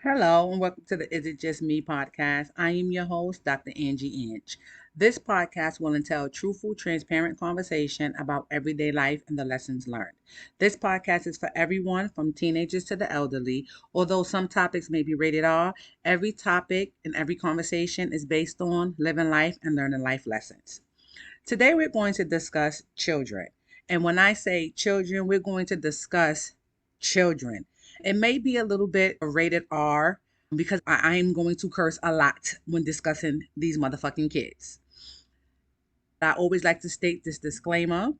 Hello, and welcome to the Is It Just Me podcast. I am your host, Dr. Angie Inch. This podcast will entail truthful, transparent conversation about everyday life and the lessons learned. This podcast is for everyone from teenagers to the elderly. Although some topics may be rated R, every topic and every conversation is based on living life and learning life lessons. Today, we're going to discuss children. And when I say children, we're going to discuss children. It may be a little bit rated R because I am going to curse a lot when discussing these motherfucking kids. I always like to state this disclaimer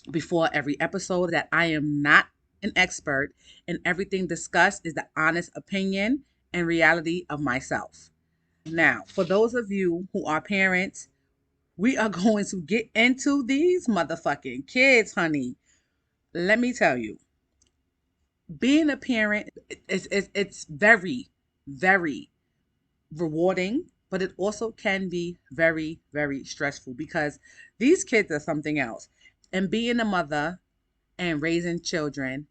before every episode that I am not an expert, and everything discussed is the honest opinion and reality of myself. Now, for those of you who are parents, we are going to get into these motherfucking kids, honey. Let me tell you, being a parent it's very, very rewarding, but it also can be very, very stressful because these kids are something else. And being a mother and raising children,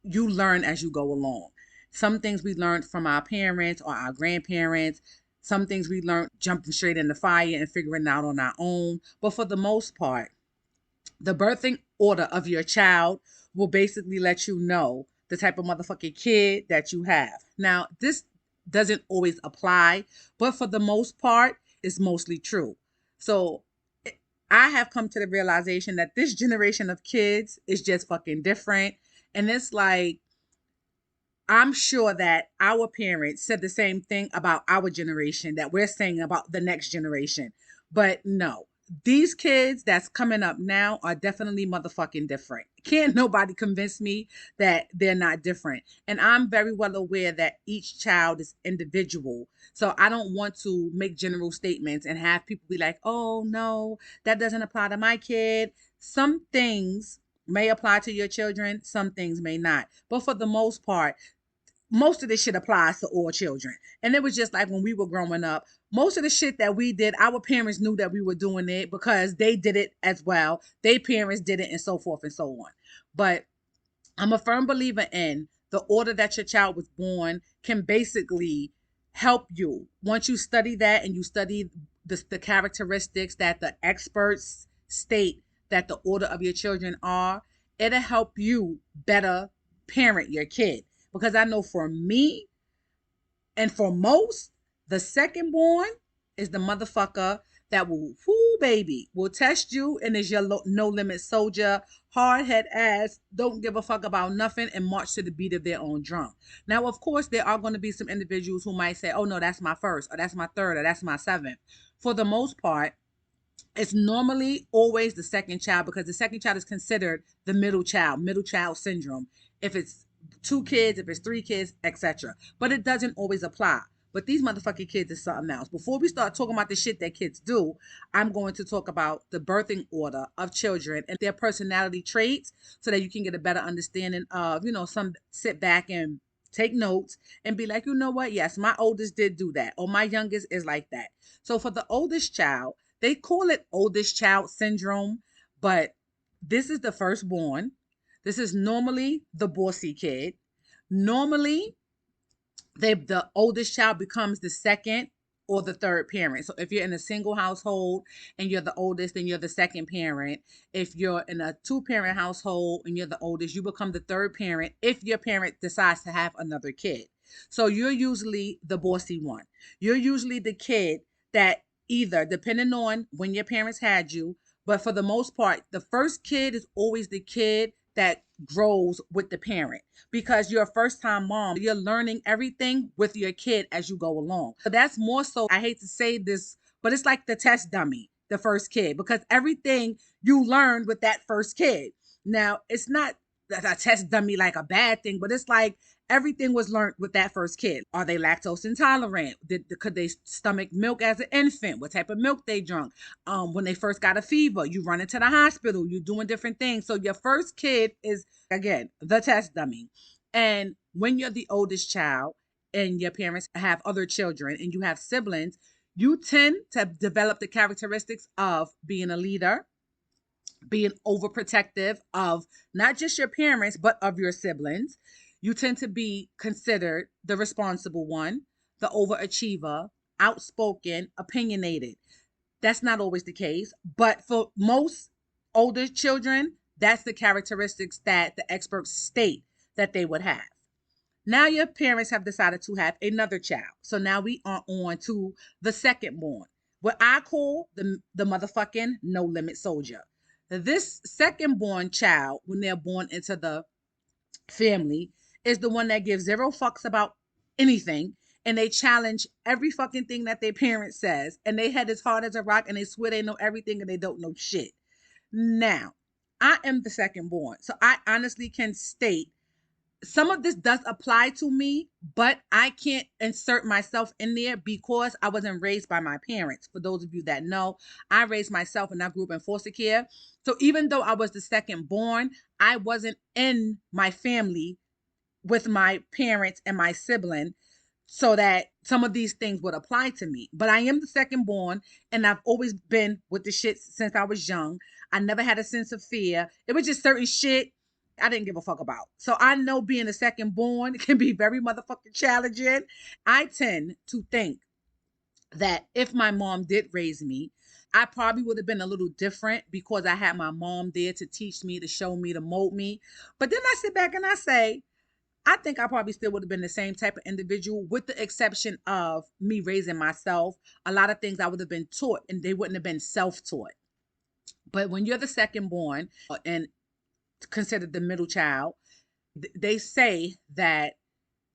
you learn as you go along. Some things we learned from our parents or our grandparents. Some things we learned jumping straight in the fire and figuring out on our own. But for the most part, the birthing order of your child will basically let you know the type of motherfucking kid that you have. Now, this doesn't always apply, but for the most part, it's mostly true. So I have come to the realization that this generation of kids is just fucking different. And it's like, I'm sure that our parents said the same thing about our generation that we're saying about the next generation. But no, these kids that's coming up now are definitely motherfucking different. Can't nobody convince me that they're not different. And I'm very well aware that each child is individual. So I don't want to make general statements and have people be like, oh, no, that doesn't apply to my kid. Some things may apply to your children, some things may not. But for the most part, most of this shit applies to all children. And it was just like when we were growing up, most of the shit that we did, our parents knew that we were doing it because they did it as well. Their parents did it, and so forth and so on. But I'm a firm believer in the order that your child was born can basically help you. Once you study that and you study the characteristics that the experts state that the order of your children are, it'll help you better parent your kid. Because I know for me and for most, the second born is the motherfucker that will, whoo baby, will test you and is your no limit soldier, hard head ass, don't give a fuck about nothing and march to the beat of their own drum. Now, of course, there are going to be some individuals who might say, oh no, that's my first, or that's my third, or that's my seventh. For the most part, it's normally always the second child because the second child is considered the middle child syndrome. If it's two kids, if it's three kids, etc. But it doesn't always apply. But these motherfucking kids is something else. Before we start talking about the shit that kids do, I'm going to talk about the birthing order of children and their personality traits so that you can get a better understanding of, some sit back and take notes and be like, you know what? Yes, my oldest did do that, or my youngest is like that. So for the oldest child, they call it oldest child syndrome, but this is the firstborn. This is normally the bossy kid. Normally, the oldest child becomes the second or the third parent. So if you're in a single household and you're the oldest, then you're the second parent. If you're in a two-parent household and you're the oldest, you become the third parent if your parent decides to have another kid. So you're usually the bossy one. You're usually the kid that either, depending on when your parents had you, but for the most part, the first kid is always the kid that grows with the parent because you're a first time mom. You're learning everything with your kid as you go along. So that's more so, I hate to say this, but it's like the test dummy, the first kid, because everything you learned with that first kid. Now, it's not a test dummy like a bad thing, but it's like everything was learned with that first kid. Are they lactose intolerant? Could they stomach milk as an infant? What type of milk they drunk? When they first got a fever, you run into the hospital, you're doing different things. So your first kid is, again, the test dummy. And when you're the oldest child and your parents have other children and you have siblings, you tend to develop the characteristics of being a leader, being overprotective of not just your parents, but of your siblings. You tend to be considered the responsible one, the overachiever, outspoken, opinionated. That's not always the case, but for most older children, that's the characteristics that the experts state that they would have. Now your parents have decided to have another child. So now we are on to the second born. What I call the motherfucking no limit soldier. This second born child, when they're born into the family, is the one that gives zero fucks about anything, and they challenge every fucking thing that their parent says, and they head as hard as a rock, and they swear they know everything and they don't know shit. Now, I am the second born, so I honestly can state some of this does apply to me, but I can't insert myself in there because I wasn't raised by my parents. For those of you that know, I raised myself and I grew up in foster care. So even though I was the second born, I wasn't in my family with my parents and my sibling so that some of these things would apply to me. But I am the second born, and I've always been with the shit since I was young. I never had a sense of fear. It was just certain shit I didn't give a fuck about. So I know being a second born can be very motherfucking challenging. I tend to think that if my mom did raise me, I probably would have been a little different because I had my mom there to teach me, to show me, to mold me. But then I sit back and I say, I think I probably still would have been the same type of individual, with the exception of me raising myself. A lot of things I would have been taught and they wouldn't have been self-taught. But when you're the second born and considered the middle child, they say that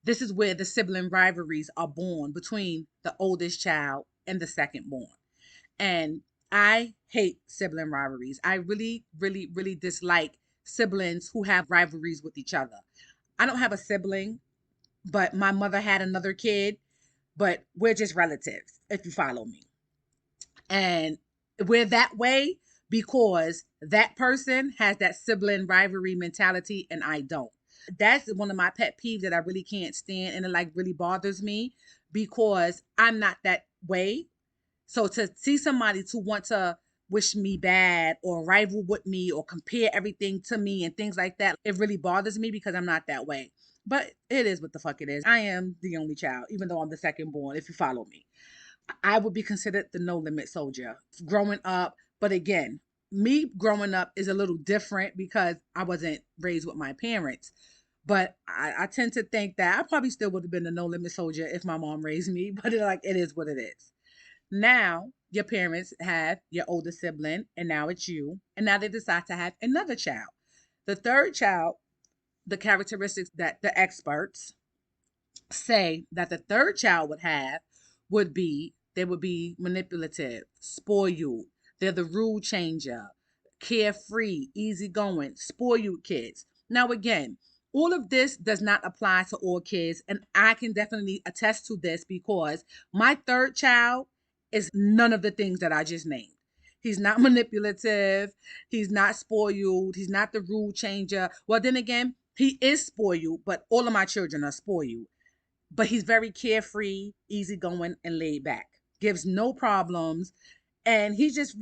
this is where the sibling rivalries are born between the oldest child and the second born. And I hate sibling rivalries. I really, really, really dislike siblings who have rivalries with each other. I don't have a sibling, but my mother had another kid, but we're just relatives, if you follow me. And we're that way because that person has that sibling rivalry mentality and I don't. That's one of my pet peeves that I really can't stand, and it like really bothers me because I'm not that way. So to see somebody to want to wish me bad or rival with me or compare everything to me and things like that, it really bothers me because I'm not that way. But it is what the fuck it is. I am the only child, even though I'm the second born, if you follow me. I would be considered the no limit soldier growing up. But again, me growing up is a little different because I wasn't raised with my parents. But I tend to think that I probably still would have been a no limit soldier if my mom raised me. But it is what it is. Now your parents have your older sibling, and now it's you. And now they decide to have another child. The third child, the characteristics that the experts say that the third child would have would be they would be manipulative, spoiled. They're the rule changer, carefree, easygoing, spoiled kids. Now, again, all of this does not apply to all kids, and I can definitely attest to this because my third child is none of the things that I just named. He's not manipulative. He's not spoiled. He's not the rule changer. Well, then again, he is spoiled, but all of my children are spoiled. But he's very carefree, easygoing, and laid back. Gives no problems. And he's just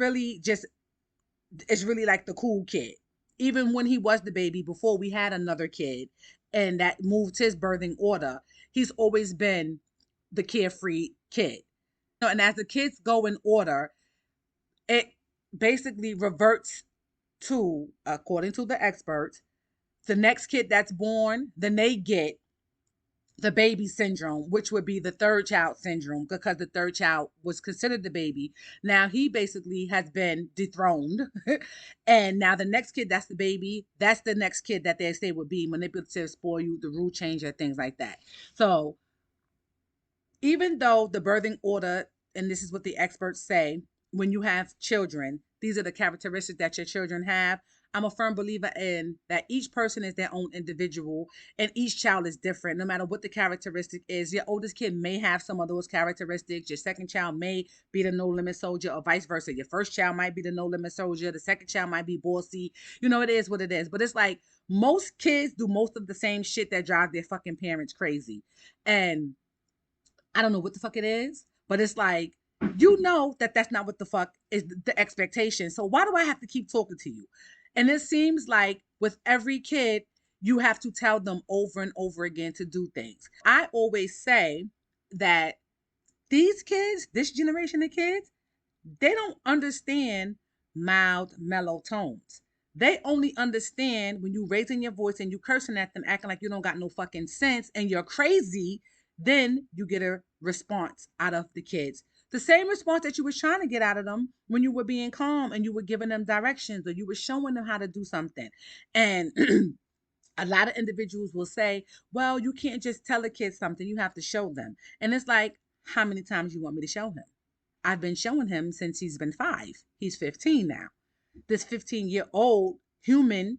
is really like the cool kid. Even when he was the baby, before we had another kid and that moved his birthing order, he's always been the carefree kid. And as the kids go in order, it basically reverts to, according to the experts, the next kid that's born, then they get the baby syndrome, which would be the third child syndrome because the third child was considered the baby. Now he basically has been dethroned. And now the next kid that's the baby, that's the next kid that they say would be manipulative, spoiled, the rule changer, things like that. So even though the birthing order, and this is what the experts say, when you have children, these are the characteristics that your children have. I'm a firm believer in that each person is their own individual and each child is different, no matter what the characteristic is. Your oldest kid may have some of those characteristics. Your second child may be the no limit soldier, or vice versa. Your first child might be the no limit soldier. The second child might be bossy. It is what it is. But it's like most kids do most of the same shit that drive their fucking parents crazy. And I don't know what the fuck it is, but it's like, that that's not what the fuck is the expectation. So why do I have to keep talking to you? And it seems like with every kid, You have to tell them over and over again to do things. I always say that these kids, this generation of kids, they don't understand mild, mellow tones. They only understand when you raising your voice and you cursing at them, acting like you don't got no fucking sense and you're crazy. Then you get a response out of the kids. The same response that you was trying to get out of them when you were being calm and you were giving them directions or you were showing them how to do something. And a lot of individuals will say, well, you can't just tell a kid something, you have to show them. And it's like, how many times you want me to show him? I've been showing him since he's been 5. He's 15 now. This 15-year-old human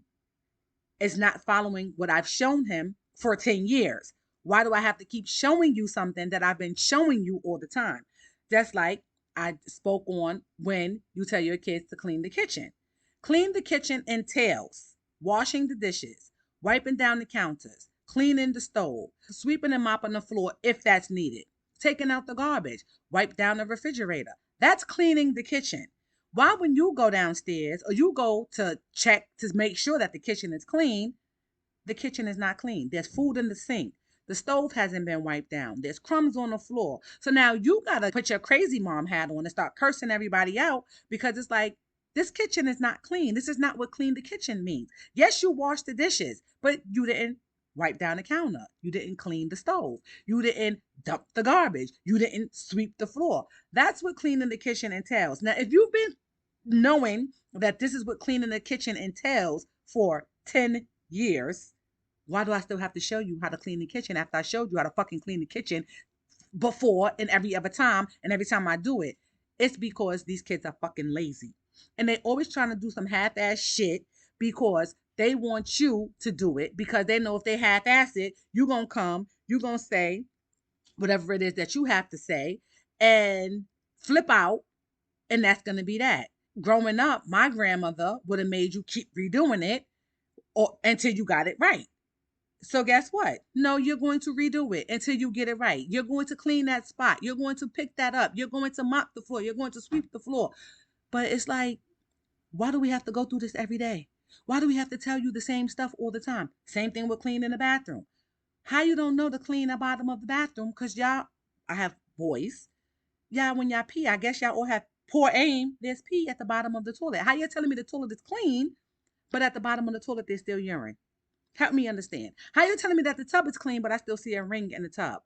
is not following what I've shown him for 10 years. Why do I have to keep showing you something that I've been showing you all the time? Just like I spoke on when you tell your kids to clean the kitchen. Clean the kitchen entails washing the dishes, wiping down the counters, cleaning the stove, sweeping and mopping the floor if that's needed, taking out the garbage, wipe down the refrigerator. That's cleaning the kitchen. Why, when you go downstairs or you go to check to make sure that the kitchen is clean, the kitchen is not clean? There's food in the sink. The stove hasn't been wiped down. There's crumbs on the floor. So now you got to put your crazy mom hat on and start cursing everybody out because it's like, this kitchen is not clean. This is not what clean the kitchen means. Yes, you washed the dishes, but you didn't wipe down the counter. You didn't clean the stove. You didn't dump the garbage. You didn't sweep the floor. That's what cleaning the kitchen entails. Now, if you've been knowing that this is what cleaning the kitchen entails for 10 years, why do I still have to show you how to clean the kitchen after I showed you how to fucking clean the kitchen before and every other time and every time I do it? It's because these kids are fucking lazy. And they always trying to do some half-ass shit because they want you to do it because they know if they half-ass it, you're going to come, you're going to say whatever it is that you have to say and flip out, and that's going to be that. Growing up, my grandmother would have made you keep redoing it or until you got it right. So guess what? No, you're going to redo it until you get it right. You're going to clean that spot. You're going to pick that up. You're going to mop the floor. You're going to sweep the floor. But it's like, why do we have to go through this every day? Why do we have to tell you the same stuff all the time? Same thing with cleaning the bathroom. How you don't know to clean the bottom of the bathroom? Because y'all, I have boys. Y'all, when y'all pee, I guess y'all all have poor aim. There's pee at the bottom of the toilet. How you telling me the toilet is clean, but at the bottom of the toilet there's still urine? Help me understand. How you telling me that the tub is clean, but I still see a ring in the tub?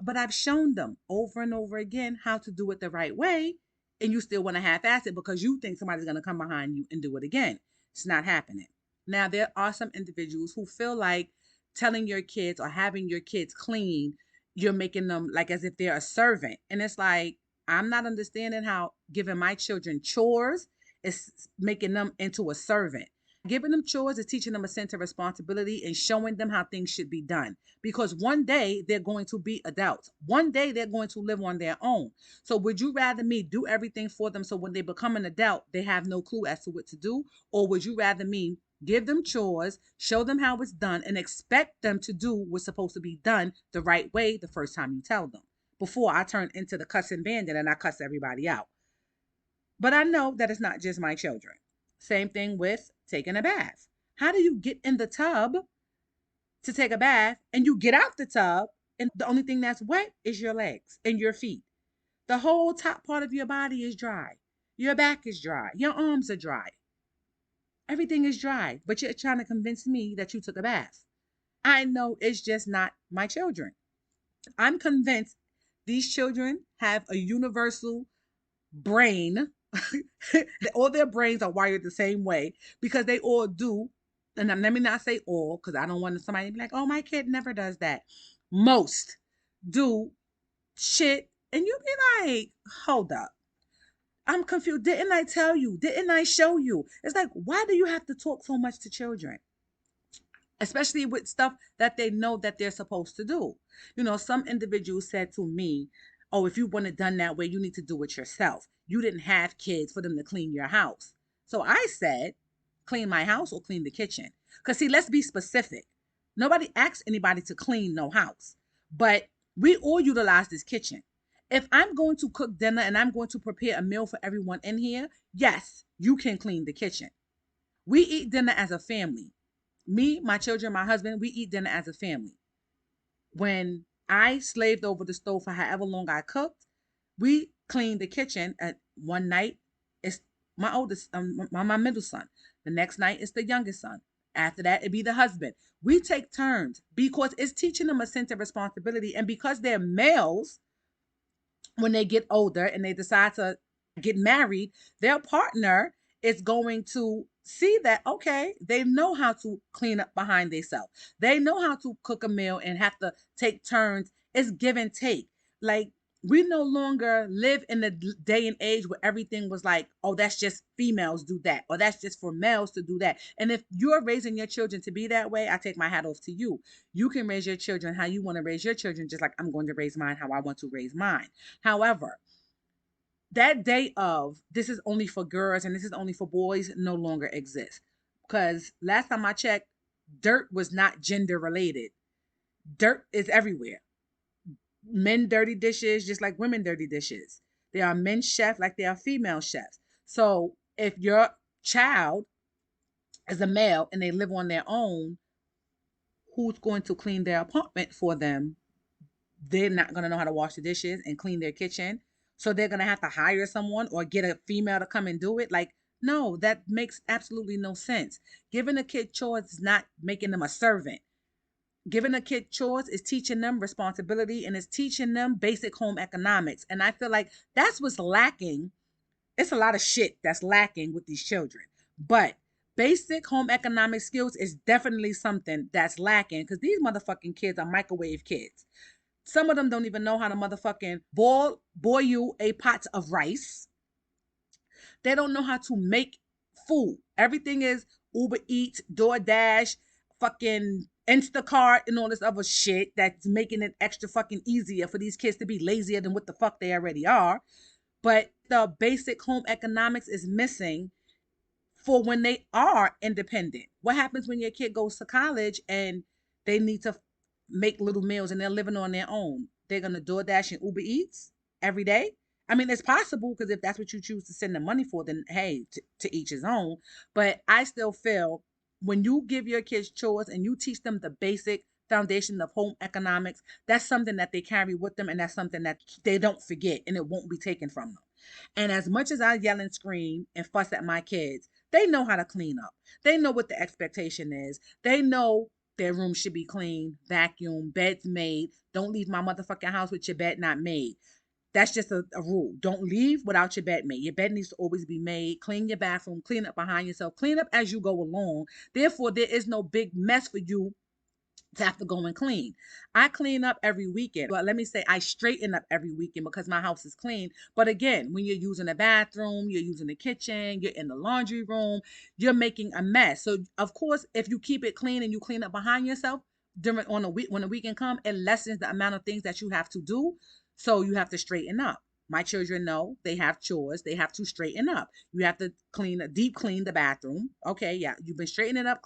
But I've shown them over and over again how to do it the right way, and you still want to half-ass it because you think somebody's going to come behind you and do it again. It's not happening. Now, there are some individuals who feel like telling your kids or having your kids clean, you're making them like as if they're a servant. And it's like, I'm not understanding how giving my children chores is making them into a servant. Giving them chores is teaching them a sense of responsibility and showing them how things should be done. Because one day they're going to be adults. One day they're going to live on their own. So would you rather me do everything for them so when they become an adult, they have no clue as to what to do? Or would you rather me give them chores, show them how it's done, and expect them to do what's supposed to be done the right way the first time you tell them? Before I turn into the cussing bandit and I cuss everybody out. But I know that it's not just my children. Same thing with taking a bath. How do you get in the tub to take a bath and you get out the tub and the only thing that's wet is your legs and your feet? The whole top part of your body is dry. Your back is dry. Your arms are dry. Everything is dry, but you're trying to convince me that you took a bath. I know it's just not my children. I'm convinced these children have a universal brain. All their brains are wired the same way because they all do. And let me not say all because I don't want somebody to be like, oh, my kid never does that. Most do shit. And you be like, hold up. I'm confused. Didn't I tell you? Didn't I show you? It's like, why do you have to talk so much to children? Especially with stuff that they know that they're supposed to do. You know, some individuals said to me, oh, if you want it done that way, you need to do it yourself. You didn't have kids for them to clean your house. So I said, clean my house or clean the kitchen. Because see, let's be specific. Nobody asks anybody to clean no house, but we all utilize this kitchen. If I'm going to cook dinner and I'm going to prepare a meal for everyone in here, yes, you can clean the kitchen. We eat dinner as a family. Me, my children, my husband, we eat dinner as a family. When I slaved over the stove for however long I cooked, we cleaned the kitchen at one night. It's my oldest, my middle son. The next night it's the youngest son. After that, it'd be the husband. We take turns because it's teaching them a sense of responsibility. And because they're males, when they get older and they decide to get married, their partner is going to see that, okay, they know how to clean up behind themselves. They know how to cook a meal and have to take turns. It's give and take. Like, we no longer live in the day and age where everything was like, oh, that's just females do that, or that's just for males to do that. And if you're raising your children to be that way, I take my hat off to you. You can raise your children how you want to raise your children, just like I'm going to raise mine how I want to raise mine. However, that day of this is only for girls and this is only for boys no longer exists. Because last time I checked, dirt was not gender related. Dirt is everywhere. Men dirty dishes, just like women dirty dishes. There are men chefs like there are female chefs. So if your child is a male and they live on their own, who's going to clean their apartment for them? They're not going to know how to wash the dishes and clean their kitchen. So they're going to have to hire someone or get a female to come and do it. Like, no, that makes absolutely no sense. Giving a kid chores is not making them a servant. Giving a kid chores is teaching them responsibility and is teaching them basic home economics. And I feel like that's what's lacking. It's a lot of shit that's lacking with these children. But basic home economic skills is definitely something that's lacking because these motherfucking kids are microwave kids. Some of them don't even know how to motherfucking boil you a pot of rice. They don't know how to make food. Everything is Uber Eats, DoorDash, fucking Instacart, and all this other shit that's making it extra fucking easier for these kids to be lazier than what the fuck they already are. But the basic home economics is missing for when they are independent. What happens when your kid goes to college and they need to make little meals and they're living on their own? They're gonna DoorDash and Uber Eats every day. I mean, it's possible because if that's what you choose to send the money for, then hey, to each his own. But I still feel when you give your kids chores and you teach them the basic foundation of home economics, that's something that they carry with them and that's something that they don't forget and it won't be taken from them. And as much as I yell and scream and fuss at my kids, they know how to clean up. They know what the expectation is. They know their room should be clean, vacuum, beds made. Don't leave my motherfucking house with your bed not made. That's just a rule. Don't leave without your bed made. Your bed needs to always be made. Clean your bathroom, clean up behind yourself, clean up as you go along. Therefore, there is no big mess for you to have to go and clean. I clean up every weekend. But let me say I straighten up every weekend because my house is clean. But again, when you're using the bathroom, you're using the kitchen, you're in the laundry room, you're making a mess. So of course, if you keep it clean and you clean up behind yourself during on a week when the weekend come, it lessens the amount of things that you have to do. So you have to straighten up. My children know they have chores. They have to straighten up. You have to deep clean the bathroom. Okay, yeah, you've been straightening up,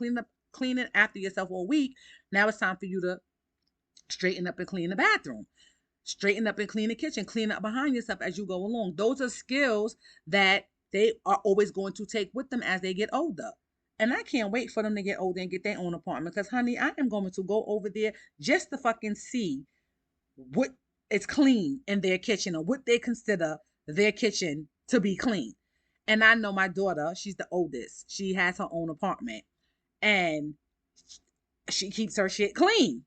cleaning after yourself all week. Now it's time for you to straighten up and clean the bathroom, straighten up and clean the kitchen, clean up behind yourself as you go along. Those are skills that they are always going to take with them as they get older. And I can't wait for them to get older and get their own apartment because, honey, I am going to go over there just to fucking see what is clean in their kitchen or what they consider their kitchen to be clean. And I know my daughter, she's the oldest. She has her own apartment and she keeps her shit clean.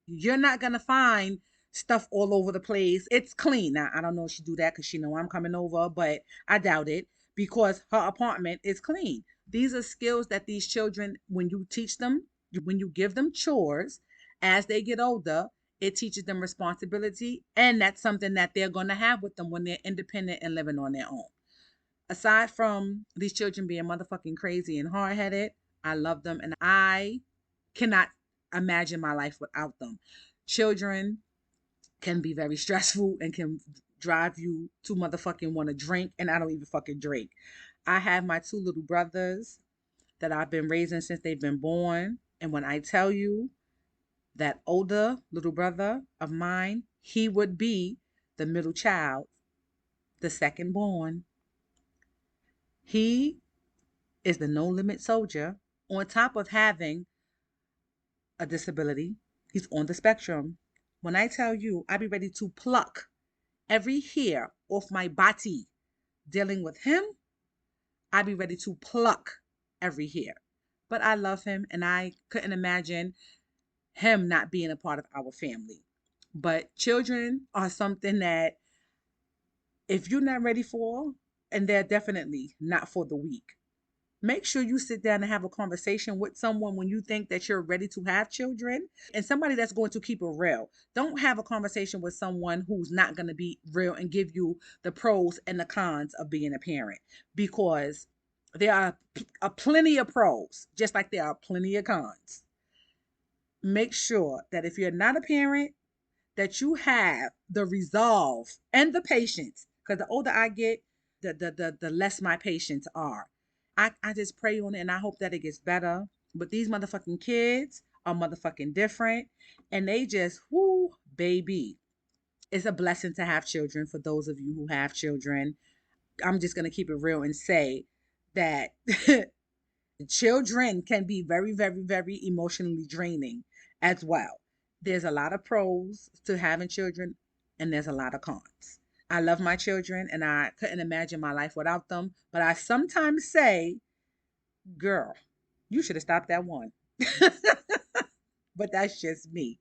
You're not gonna find stuff all over the place. It's clean. Now I don't know if she do that because she know I'm coming over, but I doubt it because her apartment is clean. These are skills that these children, when you teach them, when you give them chores as they get older, it teaches them responsibility, and that's something that they're gonna have with them when they're independent and living on their own. Aside from these children being motherfucking crazy and hard headed, I love them and I cannot imagine my life without them. Children can be very stressful and can drive you to motherfucking want to drink, and I don't even fucking drink. I have my two little brothers that I've been raising since they've been born. And when I tell you that older little brother of mine, he would be the middle child, the second born. He is the no limit soldier on top of having a disability. He's on the spectrum. When I tell you, I be ready to pluck every hair off my body dealing with him, I be ready to pluck every hair. But I love him and I couldn't imagine him not being a part of our family. But children are something that if you're not ready for, and they're definitely not for the weak, make sure you sit down and have a conversation with someone when you think that you're ready to have children and somebody that's going to keep it real. Don't have a conversation with someone who's not going to be real and give you the pros and the cons of being a parent because there are plenty of pros, just like there are plenty of cons. Make sure that if you're not a parent, that you have the resolve and the patience. Because the older I get, the less my patience are. I just pray on it and I hope that it gets better. But these motherfucking kids are motherfucking different. And they just, whoo, baby. It's a blessing to have children for those of you who have children. I'm just going to keep it real and say that children can be very, very, very emotionally draining as well. There's a lot of pros to having children, and there's a lot of cons. I love my children, and I couldn't imagine my life without them. But I sometimes say, girl, you should have stopped that one. But that's just me.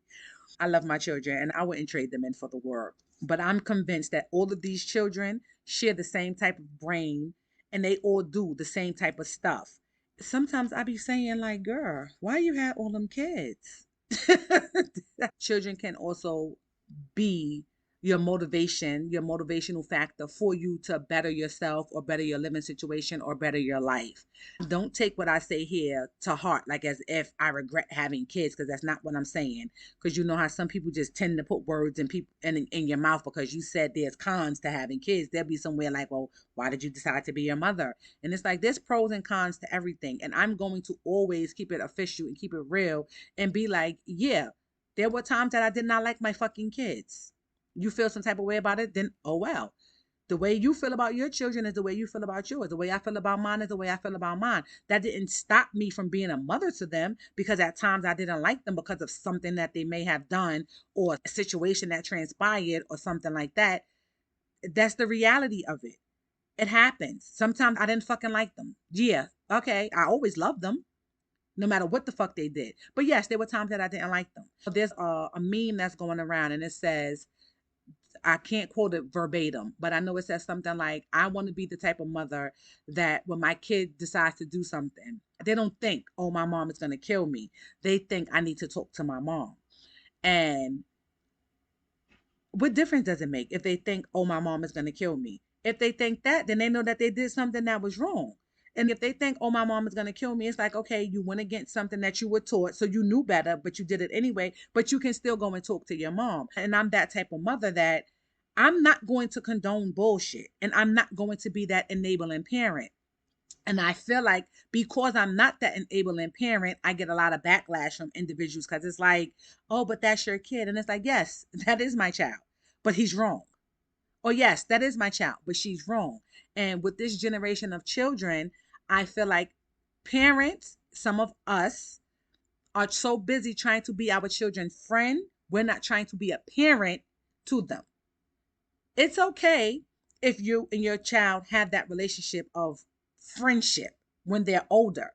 I love my children, and I wouldn't trade them in for the world. But I'm convinced that all of these children share the same type of brain, and they all do the same type of stuff. Sometimes I be saying like, girl, why you had all them kids? Children can also be your motivation, your motivational factor for you to better yourself or better your living situation or better your life. Don't take what I say here to heart, like as if I regret having kids, because that's not what I'm saying. Because you know how some people just tend to put words in people in your mouth because you said there's cons to having kids. There'll be somewhere like, well, why did you decide to be your mother? And it's like there's pros and cons to everything. And I'm going to always keep it official and keep it real and be like, yeah, there were times that I did not like my fucking kids. You feel some type of way about it, then oh well. The way you feel about your children is the way you feel about yours. The way I feel about mine is the way I feel about mine. That didn't stop me from being a mother to them because at times I didn't like them because of something that they may have done or a situation that transpired or something like that. That's the reality of it. It happens. Sometimes I didn't fucking like them. Yeah, okay. I always loved them no matter what the fuck they did. But yes, there were times that I didn't like them. There's a meme that's going around and it says, I can't quote it verbatim, but I know it says something like, I want to be the type of mother that when my kid decides to do something, they don't think, oh, my mom is going to kill me. They think I need to talk to my mom. And what difference does it make if they think, oh, my mom is going to kill me? If they think that, then they know that they did something that was wrong. And if they think, oh, my mom is going to kill me, it's like, okay, you went against something that you were taught. So you knew better, but you did it anyway. But you can still go and talk to your mom. And I'm that type of mother that I'm not going to condone bullshit. And I'm not going to be that enabling parent. And I feel like because I'm not that enabling parent, I get a lot of backlash from individuals because it's like, oh, but that's your kid. And it's like, yes, that is my child, but he's wrong. Or yes, that is my child, but she's wrong. And with this generation of children, I feel like parents, some of us, are so busy trying to be our children's friend, we're not trying to be a parent to them. It's okay if you and your child have that relationship of friendship when they're older,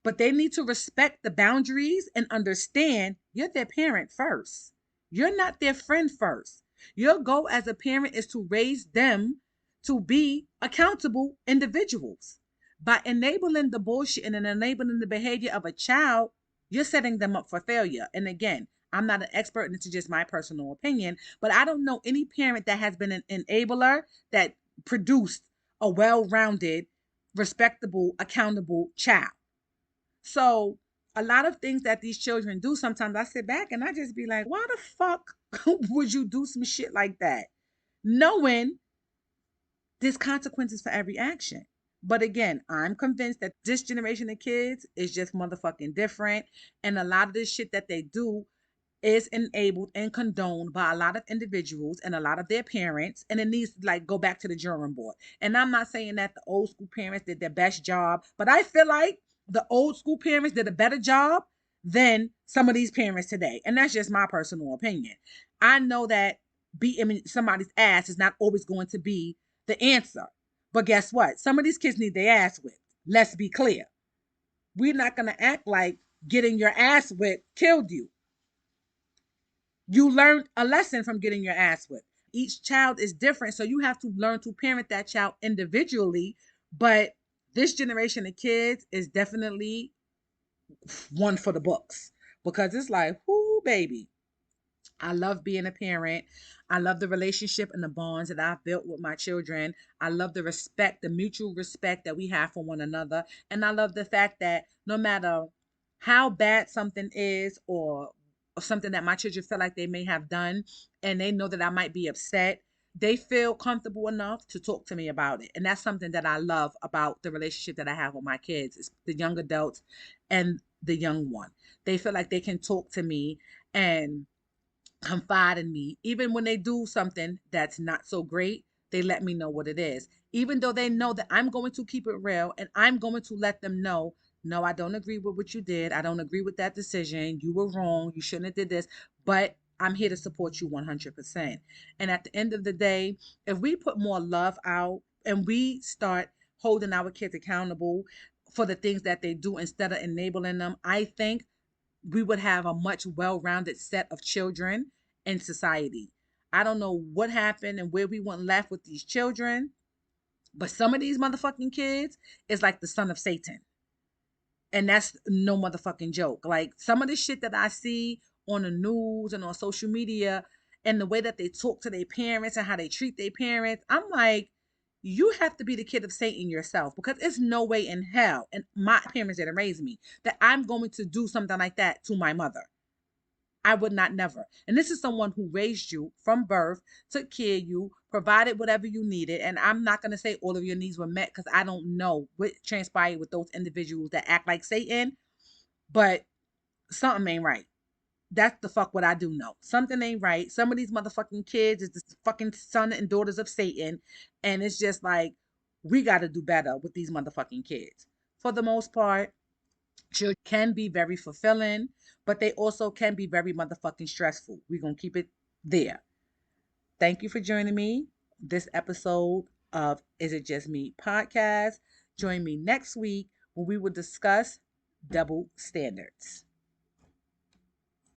but they need to respect the boundaries and understand you're their parent first. You're not their friend first. Your goal as a parent is to raise them to be accountable individuals. By enabling the bullshit and enabling the behavior of a child, you're setting them up for failure. And again, I'm not an expert, and this is just my personal opinion, but I don't know any parent that has been an enabler that produced a well rounded, respectable, accountable child. So a lot of things that these children do, sometimes I sit back and I just be like, why the fuck would you do some shit like that? Knowing there's consequences for every action. But again, I'm convinced that this generation of kids is just motherfucking different. And a lot of this shit that they do is enabled and condoned by a lot of individuals and a lot of their parents, and it needs to like go back to the drawing board. And I'm not saying that the old school parents did their best job, but I feel like the old school parents did a better job than some of these parents today. And that's just my personal opinion. I know that beating somebody's ass is not always going to be the answer. But guess what? Some of these kids need their ass whipped. Let's be clear. We're not going to act like getting your ass whipped killed you. You learned a lesson from getting your ass whipped. Each child is different, so you have to learn to parent that child individually. But this generation of kids is definitely one for the books because it's like, whoo, baby. I love being a parent. I love the relationship and the bonds that I've built with my children. I love the respect, the mutual respect that we have for one another. And I love the fact that no matter how bad something is or something that my children feel like they may have done, and they know that I might be upset, they feel comfortable enough to talk to me about it. And that's something that I love about the relationship that I have with my kids, is the young adults and the young one. They feel like they can talk to me and confide in me. Even when they do something that's not so great, they let me know what it is. Even though they know that I'm going to keep it real and I'm going to let them know, no, I don't agree with what you did. I don't agree with that decision. You were wrong. You shouldn't have did this. But I'm here to support you 100%. And at the end of the day, if we put more love out and we start holding our kids accountable for the things that they do instead of enabling them, I think we would have a much well-rounded set of children in society. I don't know what happened and where we went left with these children, but some of these motherfucking kids is like the son of Satan. And that's no motherfucking joke. Like some of the shit that I see on the news and on social media and the way that they talk to their parents and how they treat their parents, I'm like, you have to be the kid of Satan yourself because it's no way in hell, and my parents didn't raise me, that I'm going to do something like that to my mother. I would not never. And this is someone who raised you from birth, took care of you, provided whatever you needed. And I'm not going to say all of your needs were met because I don't know what transpired with those individuals that act like Satan, but something ain't right. That's the fuck what I do know. Something ain't right. Some of these motherfucking kids is the fucking son and daughters of Satan. And it's just like, we got to do better with these motherfucking kids. For the most part, children can be very fulfilling, but they also can be very motherfucking stressful. We're going to keep it there. Thank you for joining me this episode of Is It Just Me podcast. Join me next week when we will discuss double standards.